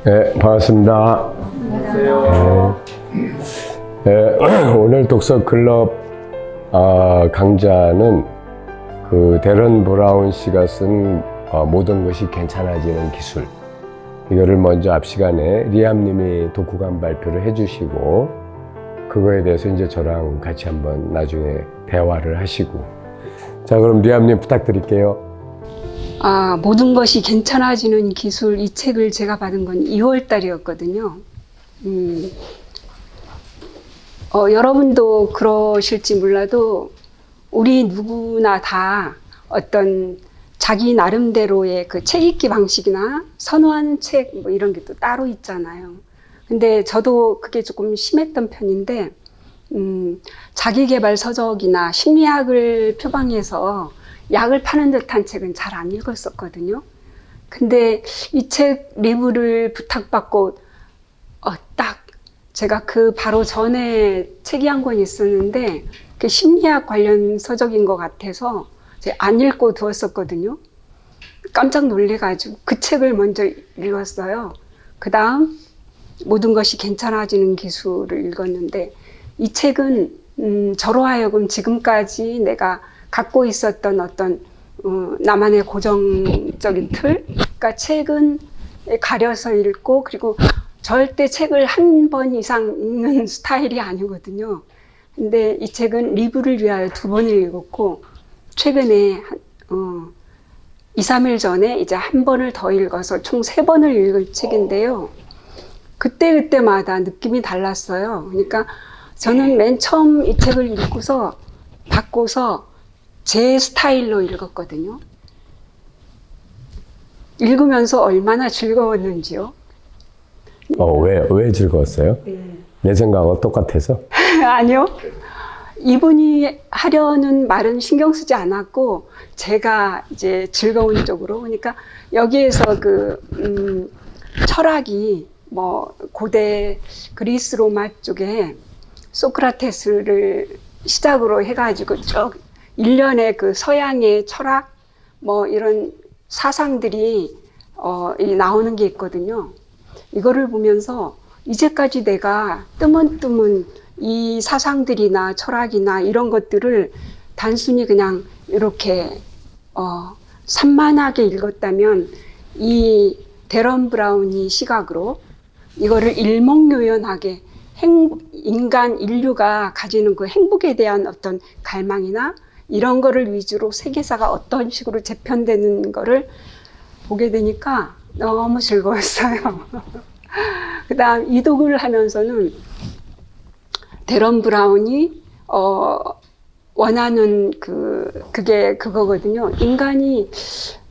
네, 반갑습니다. 안녕하세요. 오늘 독서 클럽 강좌는 그 데런 브라운 씨가 쓴 모든 것이 괜찮아지는 기술, 이거를 먼저 앞 시간에 리암님이 독후감 발표를 해주시고 그거에 대해서 이제 저랑 같이 한번 나중에 대화를 하시고, 자 그럼 리암님 부탁드릴게요. 모든 것이 괜찮아지는 기술, 이 책을 제가 받은 건 2월 달이었거든요. 여러분도 그러실지 몰라도 우리 누구나 다 어떤 자기 나름대로의 그 책 읽기 방식이나 선호하는 책 뭐 이런 게 또 따로 있잖아요. 근데 저도 그게 조금 심했던 편인데, 자기계발 서적이나 심리학을 표방해서 약을 파는 듯한 책은 잘 안 읽었었거든요. 근데 이 책 리뷰를 부탁받고 딱 제가 그 바로 전에 책이 한 권 있었는데 그 심리학 관련 서적인 것 같아서 안 읽고 두었었거든요. 깜짝 놀래가지고 그 책을 먼저 읽었어요. 그 다음 모든 것이 괜찮아지는 기술을 읽었는데, 이 책은 저로 하여금 지금까지 내가 갖고 있었던 어떤 나만의 고정적인 틀, 그러니까 책은 가려서 읽고, 그리고 절대 책을 한 번 이상 읽는 스타일이 아니거든요. 근데 이 책은 리뷰를 위하여 2번을 읽었고, 최근에 2, 3일 전에 이제 한 번을 더 읽어서 총 3번을 읽을 책인데요. 그때마다 느낌이 달랐어요. 그러니까 저는 맨 처음 이 책을 읽고서 바꿔서 제 스타일로 읽었거든요. 읽으면서 얼마나 즐거웠는지요. 왜 즐거웠어요? 네. 내 생각하고 똑같아서? 아니요. 이분이 하려는 말은 신경 쓰지 않았고, 제가 이제 즐거운 쪽으로. 그러니까 여기에서 철학이 뭐 고대 그리스 로마 쪽에 소크라테스를 시작으로 해가지고 쭉 일련의 그 서양의 철학 뭐 이런 사상들이 나오는 게 있거든요. 이거를 보면서 이제까지 내가 뜨문뜨문 이 사상들이나 철학이나 이런 것들을 단순히 그냥 이렇게 산만하게 읽었다면, 이 데런 브라운이 시각으로 이거를 일목요연하게 인류가 가지는 그 행복에 대한 어떤 갈망이나 이런 거를 위주로 세계사가 어떤 식으로 재편되는 거를 보게 되니까 너무 즐거웠어요. 그 다음 이독을 하면서는 데런 브라운이 원하는 그게 그거거든요. 인간이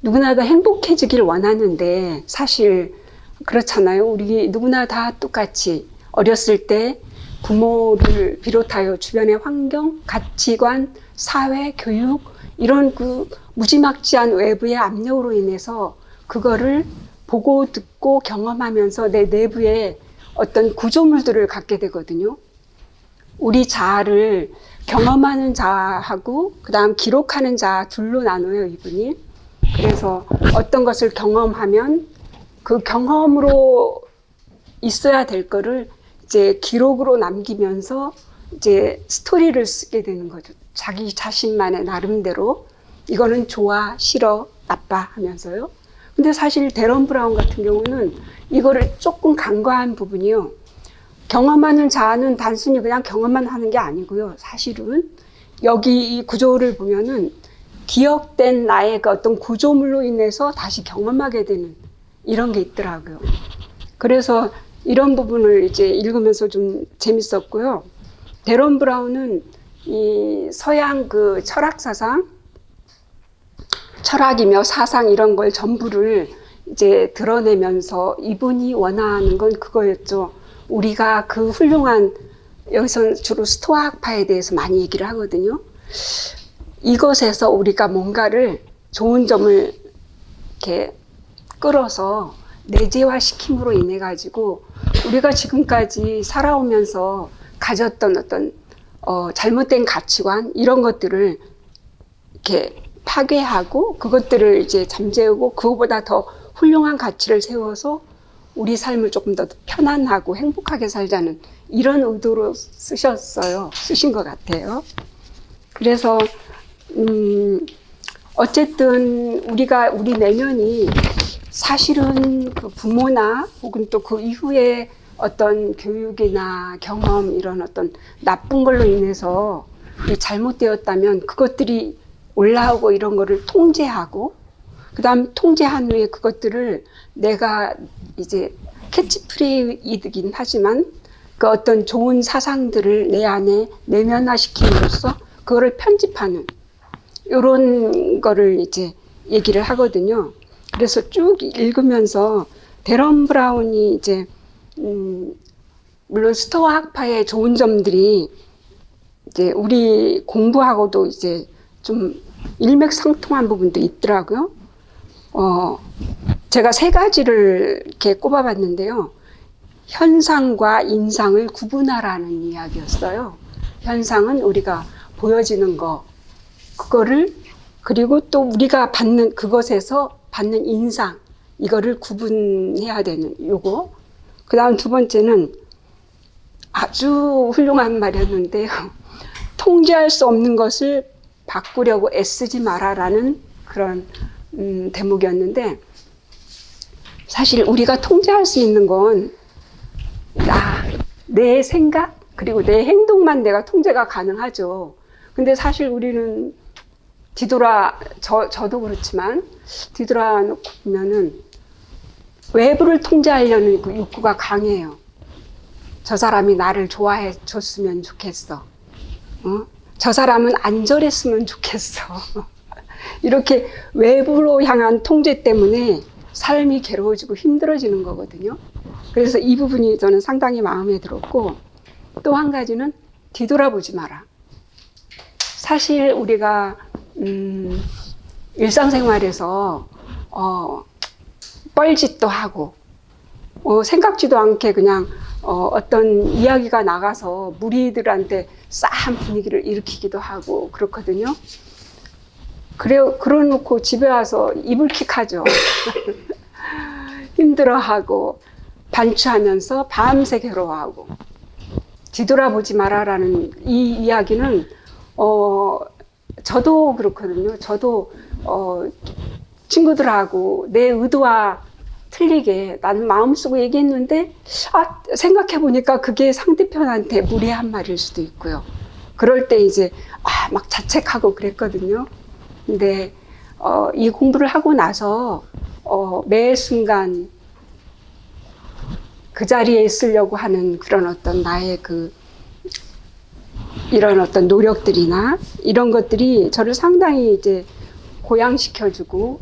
누구나 다 행복해지길 원하는데 사실 그렇잖아요. 우리 누구나 다 똑같이 어렸을 때 부모를 비롯하여 주변의 환경, 가치관, 사회, 교육 이런 그 무지막지한 외부의 압력으로 인해서 그거를 보고 듣고 경험하면서 내 내부에 어떤 구조물들을 갖게 되거든요. 우리 자아를 경험하는 자아하고 그 다음 기록하는 자아 둘로 나눠요, 이분이. 그래서 어떤 것을 경험하면 그 경험으로 있어야 될 거를 이제 기록으로 남기면서 이제 스토리를 쓰게 되는 거죠. 자기 자신만의 나름대로. 이거는 좋아, 싫어, 나빠 하면서요. 근데 사실 데런 브라운 같은 경우는 이거를 조금 간과한 부분이요. 경험하는 자아는 단순히 그냥 경험만 하는 게 아니고요. 사실은 여기 이 구조를 보면은 기억된 나의 그 어떤 구조물로 인해서 다시 경험하게 되는 이런 게 있더라고요. 그래서 이런 부분을 이제 읽으면서 좀 재밌었고요. 데런 브라운은 이 서양 그 철학 사상, 철학이며 사상 이런 걸 전부를 이제 드러내면서 이분이 원하는 건 그거였죠. 우리가 그 훌륭한, 여기서는 주로 스토아학파에 대해서 많이 얘기를 하거든요. 이것에서 우리가 뭔가를 좋은 점을 이렇게 끌어서 내재화시킴으로 인해 가지고 우리가 지금까지 살아오면서 가졌던 어떤 잘못된 가치관 이런 것들을 이렇게 파괴하고 그것들을 이제 잠재우고 그거보다 더 훌륭한 가치를 세워서 우리 삶을 조금 더 편안하고 행복하게 살자는 이런 의도로 쓰신 것 같아요. 그래서 어쨌든 우리 내면이 사실은 그 부모나 혹은 또 그 이후에 어떤 교육이나 경험 이런 어떤 나쁜 걸로 인해서 잘못되었다면 그것들이 올라오고 이런 거를 통제하고 그다음 통제한 후에 그것들을 내가 이제 캐치프레이이긴 하지만 그 어떤 좋은 사상들을 내 안에 내면화시킴으로써 그거를 편집하는 이런 거를 이제 얘기를 하거든요. 그래서 쭉 읽으면서 데런 브라운이 이제 물론 스토아 학파의 좋은 점들이 이제 우리 공부하고도 이제 좀 일맥상통한 부분도 있더라고요. 제가 세 가지를 이렇게 꼽아봤는데요. 현상과 인상을 구분하라는 이야기였어요. 현상은 우리가 보여지는 거, 그거를 그리고 또 우리가 받는 그것에서 받는 인상, 이거를 구분해야 되는 요거. 그 다음 두 번째는 아주 훌륭한 말이었는데요. 통제할 수 없는 것을 바꾸려고 애쓰지 마라라는 그런 대목이었는데 사실 우리가 통제할 수 있는 건 내 생각 그리고 내 행동만 내가 통제가 가능하죠. 근데 사실 우리는 저도 그렇지만 뒤돌아 놓고 보면은 외부를 통제하려는 그 욕구가 강해요. 저 사람이 나를 좋아해 줬으면 좋겠어. 저 사람은 안 저랬으면 좋겠어. 이렇게 외부로 향한 통제 때문에 삶이 괴로워지고 힘들어지는 거거든요. 그래서 이 부분이 저는 상당히 마음에 들었고 또 한 가지는 뒤돌아보지 마라. 사실 우리가 일상생활에서 뻘짓도 하고 생각지도 않게 그냥 어떤 이야기가 나가서 무리들한테 싸한 분위기를 일으키기도 하고 그렇거든요. 그러놓고 집에 와서 이불킥하죠. 힘들어하고 반추하면서 밤새 괴로워하고 뒤돌아보지 마라라는 이 이야기는 저도 그렇거든요. 저도 친구들하고 내 의도와 틀리게 나는 마음쓰고 얘기했는데 생각해보니까 그게 상대편한테 무례한 말일 수도 있고요. 그럴 때 이제 막 자책하고 그랬거든요. 근데 이 공부를 하고 나서 매 순간 그 자리에 있으려고 하는 그런 어떤 나의 이런 어떤 노력들이나 이런 것들이 저를 상당히 이제 고양시켜주고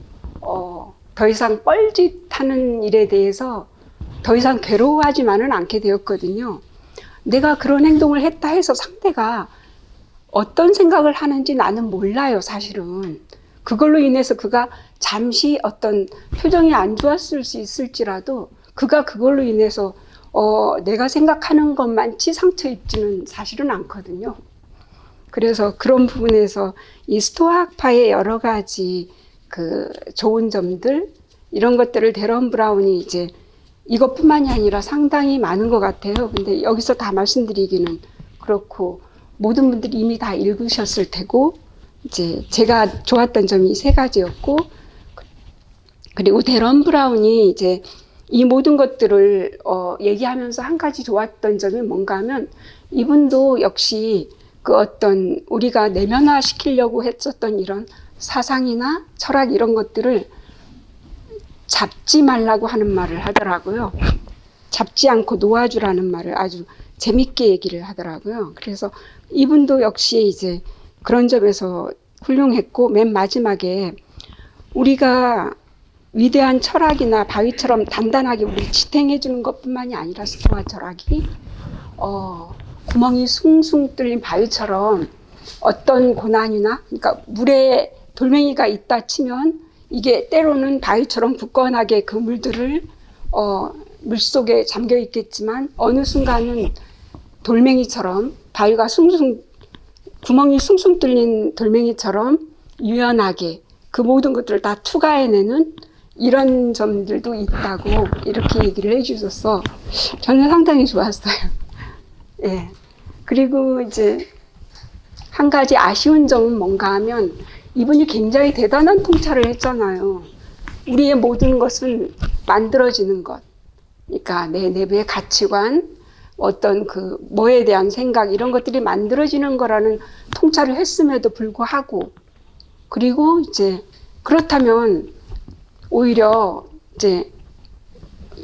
더 이상 뻘짓하는 일에 대해서 더 이상 괴로워하지만은 않게 되었거든요. 내가 그런 행동을 했다 해서 상대가 어떤 생각을 하는지 나는 몰라요, 사실은. 그걸로 인해서 그가 잠시 어떤 표정이 안 좋았을 수 있을지라도 그가 그걸로 인해서 내가 생각하는 것만치 상처 입지는 사실은 않거든요. 그래서 그런 부분에서 이 스토아 학파의 여러 가지 그 좋은 점들 이런 것들을 데런 브라운이 이제 이것뿐만이 아니라 상당히 많은 것 같아요. 근데 여기서 다 말씀드리기는 그렇고 모든 분들이 이미 다 읽으셨을 테고 이제 제가 좋았던 점이 세 가지였고 그리고 데런 브라운이 이제 이 모든 것들을 얘기하면서 한 가지 좋았던 점이 뭔가 하면 이분도 역시 그 어떤 우리가 내면화 시키려고 했었던 이런 사상이나 철학 이런 것들을 잡지 말라고 하는 말을 하더라고요. 잡지 않고 놓아주라는 말을 아주 재밌게 얘기를 하더라고요. 그래서 이분도 역시 이제 그런 점에서 훌륭했고 맨 마지막에 우리가 위대한 철학이나 바위처럼 단단하게 우리를 지탱해 주는 것뿐만이 아니라 스토아 철학이 구멍이 숭숭 뚫린 바위처럼 어떤 고난이나 그러니까 물에 돌멩이가 있다 치면 이게 때로는 바위처럼 굳건하게 그 물들을 물속에 잠겨 있겠지만 어느 순간은 돌멩이처럼 바위가 구멍이 숭숭 뚫린 돌멩이처럼 유연하게 그 모든 것들을 다 투과해내는 이런 점들도 있다고 이렇게 얘기를 해주셔서 저는 상당히 좋았어요. 예. 그리고 이제 한 가지 아쉬운 점은 뭔가 하면 이분이 굉장히 대단한 통찰을 했잖아요. 우리의 모든 것은 만들어지는 것. 그러니까 내 내부의 가치관, 어떤 그 뭐에 대한 생각 이런 것들이 만들어지는 거라는 통찰을 했음에도 불구하고 그리고 이제 그렇다면 오히려 이제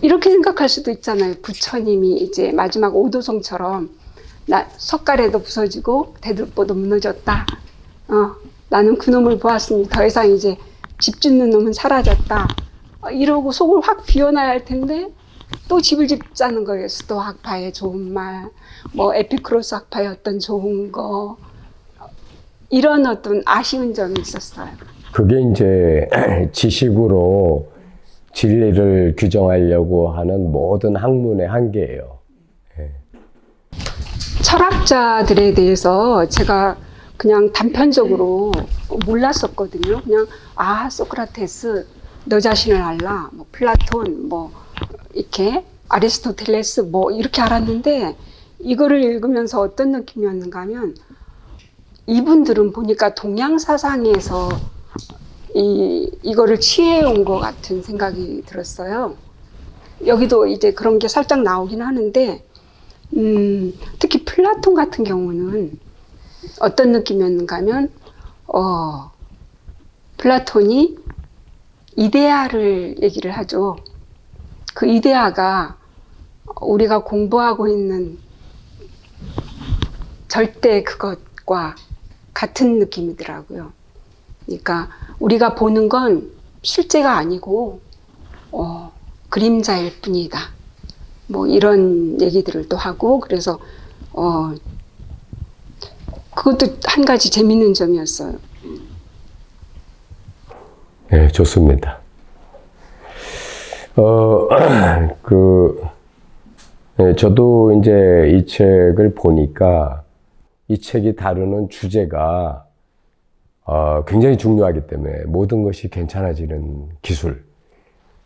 이렇게 생각할 수도 있잖아요. 부처님이 이제 마지막 오도성처럼 나 석가래도 부서지고 대들보도 무너졌다. 나는 그놈을 보았으니 더 이상 이제 집 짓는 놈은 사라졌다. 이러고 속을 확 비워놔야 할 텐데 또 집을 짓자는 거예요. 수도 학파의 좋은 말, 뭐 에피크로스 학파의 어떤 좋은 거 이런 어떤 아쉬운 점이 있었어요. 그게 이제 지식으로 진리를 규정하려고 하는 모든 학문의 한계예요. 철학자들에 대해서 제가 그냥 단편적으로 몰랐었거든요. 그냥 소크라테스 너 자신을 알라, 뭐 플라톤, 뭐 이렇게 아리스토텔레스 뭐 이렇게 알았는데 이거를 읽으면서 어떤 느낌이었는가 하면 이분들은 보니까 동양 사상에서 이거를 취해온 것 같은 생각이 들었어요. 여기도 이제 그런 게 살짝 나오긴 하는데 특히 플라톤 같은 경우는 어떤 느낌이었는가 하면 플라톤이 이데아를 얘기를 하죠. 그 이데아가 우리가 공부하고 있는 절대 그것과 같은 느낌이더라고요. 그러니까 우리가 보는 건 실제가 아니고 그림자일 뿐이다. 뭐 이런 얘기들을 또 하고 그래서 그것도 한 가지 재밌는 점이었어요. 네, 좋습니다. 네, 저도 이제 이 책을 보니까 이 책이 다루는 주제가 굉장히 중요하기 때문에 모든 것이 괜찮아지는 기술.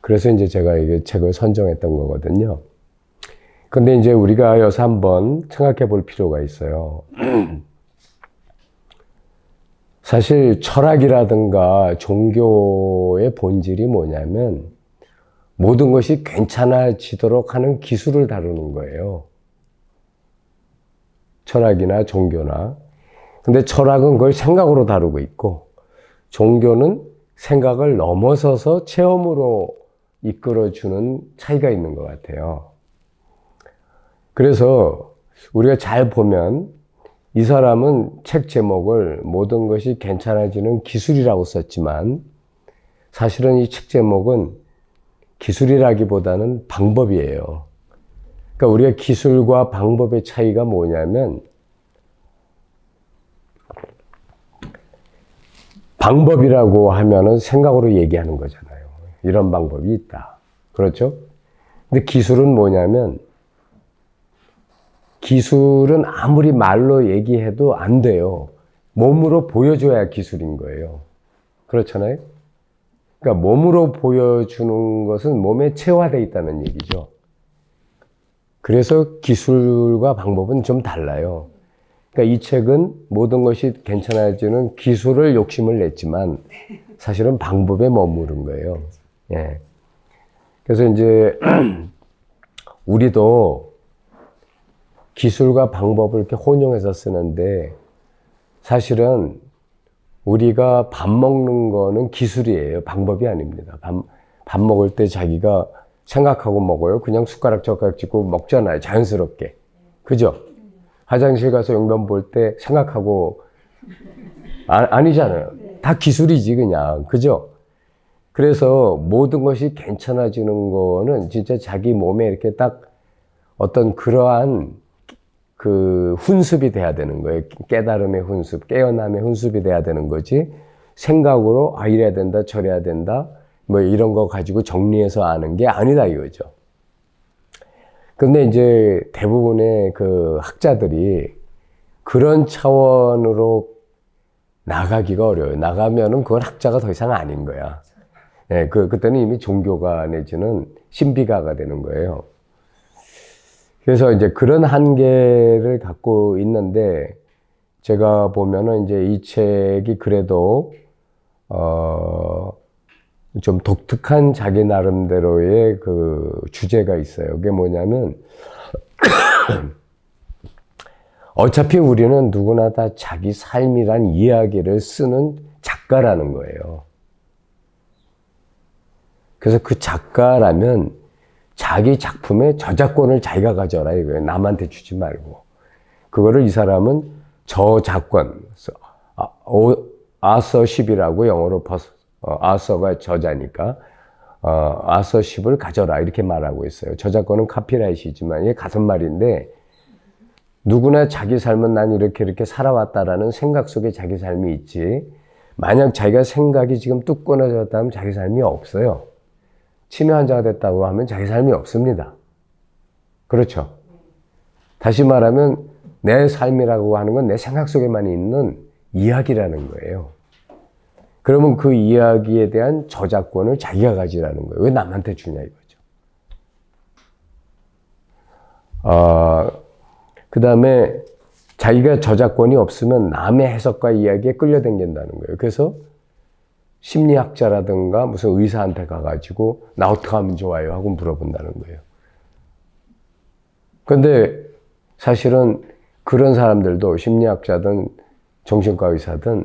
그래서 이제 제가 이 책을 선정했던 거거든요. 근데 이제 우리가 여기서 한번 생각해 볼 필요가 있어요. 사실 철학이라든가 종교의 본질이 뭐냐면 모든 것이 괜찮아지도록 하는 기술을 다루는 거예요. 철학이나 종교나. 근데 철학은 그걸 생각으로 다루고 있고 종교는 생각을 넘어서서 체험으로 이끌어주는 차이가 있는 것 같아요. 그래서 우리가 잘 보면 이 사람은 책 제목을 모든 것이 괜찮아지는 기술이라고 썼지만 사실은 이 책 제목은 기술이라기보다는 방법이에요. 그러니까 우리가 기술과 방법의 차이가 뭐냐면 방법이라고 하면은 생각으로 얘기하는 거잖아요. 이런 방법이 있다. 그렇죠? 근데 기술은 뭐냐면 기술은 아무리 말로 얘기해도 안 돼요. 몸으로 보여줘야 기술인 거예요. 그렇잖아요? 그러니까 몸으로 보여주는 것은 몸에 체화되어 있다는 얘기죠. 그래서 기술과 방법은 좀 달라요. 그러니까 이 책은 모든 것이 괜찮아지는 기술을 욕심을 냈지만 사실은 방법에 머무른 거예요. 예. 그래서 이제 우리도 기술과 방법을 이렇게 혼용해서 쓰는데 사실은 우리가 밥 먹는 거는 기술이에요. 방법이 아닙니다. 밥 먹을 때 자기가 생각하고 먹어요. 그냥 숟가락 젓가락 짚고 먹잖아요. 자연스럽게. 그죠? 화장실 가서 용변 볼 때 생각하고 아니잖아요. 다 기술이지 그냥. 그죠? 그래서 모든 것이 괜찮아지는 거는 진짜 자기 몸에 이렇게 딱 어떤 그러한 그 훈습이 돼야 되는 거예요. 깨달음의 훈습, 깨어남의 훈습이 돼야 되는 거지. 생각으로 이래야 된다, 저래야 된다, 뭐 이런 거 가지고 정리해서 아는 게 아니다 이거죠. 근데 이제 대부분의 그 학자들이 그런 차원으로 나가기가 어려워요. 나가면은 그건 학자가 더 이상 아닌 거야. 예, 그때는 이미 종교가 내지는 신비가가 되는 거예요. 그래서 이제 그런 한계를 갖고 있는데, 제가 보면은 이제 이 책이 그래도, 좀 독특한 자기 나름대로의 그 주제가 있어요. 그게 뭐냐면, 어차피 우리는 누구나 다 자기 삶이란 이야기를 쓰는 작가라는 거예요. 그래서 그 작가라면 자기 작품의 저작권을 자기가 가져라 이거예요. 남한테 주지 말고. 그거를 이 사람은 저작권, 아서십이라고 영어로 아서가 저자니까 아서십을 가져라 이렇게 말하고 있어요. 저작권은 카피라이트이지만 이게 같은 말인데, 누구나 자기 삶은 난 이렇게 살아왔다라는 생각 속에 자기 삶이 있지, 만약 자기가 생각이 지금 뚝 끊어졌다면 자기 삶이 없어요. 치매 환자가 됐다고 하면 자기 삶이 없습니다. 그렇죠? 다시 말하면 내 삶이라고 하는 건 내 생각 속에만 있는 이야기라는 거예요. 그러면 그 이야기에 대한 저작권을 자기가 가지라는 거예요. 왜 남한테 주냐 이거죠. 그 다음에 자기가 저작권이 없으면 남의 해석과 이야기에 끌려다닌다는 거예요. 그래서 심리학자라든가 무슨 의사한테 가가지고 나 어떻게 하면 좋아요? 하고 물어본다는 거예요. 근데 사실은 그런 사람들도 심리학자든 정신과 의사든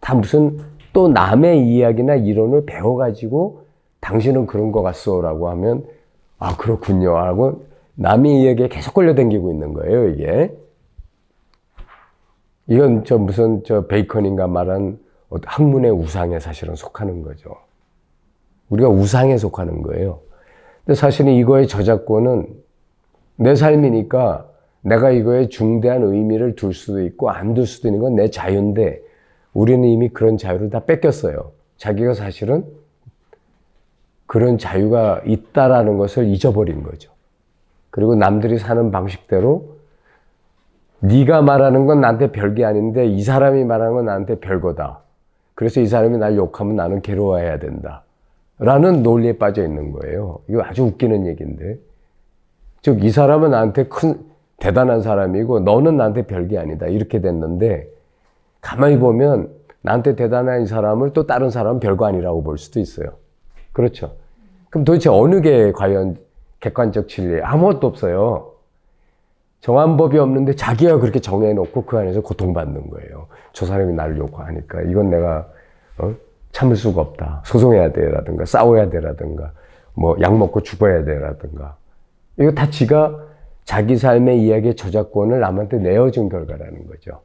다 무슨 또 남의 이야기나 이론을 배워가지고 당신은 그런 거 같소라고 하면 아 그렇군요 하고 남의 이야기에 계속 끌려다니고 있는 거예요, 이게. 이건 무슨 베이컨인가 말한 학문의 우상에 사실은 속하는 거죠. 우리가 우상에 속하는 거예요. 근데 사실은 이거의 저작권은 내 삶이니까 내가 이거에 중대한 의미를 둘 수도 있고 안 둘 수도 있는 건 내 자유인데, 우리는 이미 그런 자유를 다 뺏겼어요. 자기가 사실은 그런 자유가 있다라는 것을 잊어버린 거죠. 그리고 남들이 사는 방식대로 네가 말하는 건 나한테 별게 아닌데 이 사람이 말하는 건 나한테 별거다. 그래서 이 사람이 날 욕하면 나는 괴로워해야 된다. 라는 논리에 빠져 있는 거예요. 이거 아주 웃기는 얘기인데. 즉, 이 사람은 나한테 대단한 사람이고 너는 나한테 별게 아니다. 이렇게 됐는데, 가만히 보면 나한테 대단한 이 사람을 또 다른 사람은 별거 아니라고 볼 수도 있어요. 그렇죠? 그럼 도대체 어느 게 과연 객관적 진리? 아무것도 없어요. 정한 법이 없는데 자기가 그렇게 정해놓고 그 안에서 고통받는 거예요. 저 사람이 나를 욕하니까 이건 내가 참을 수가 없다. 소송해야 돼라든가 싸워야 돼라든가 뭐 약 먹고 죽어야 돼라든가, 이거 다 지가 자기 삶의 이야기의 저작권을 남한테 내어준 결과라는 거죠.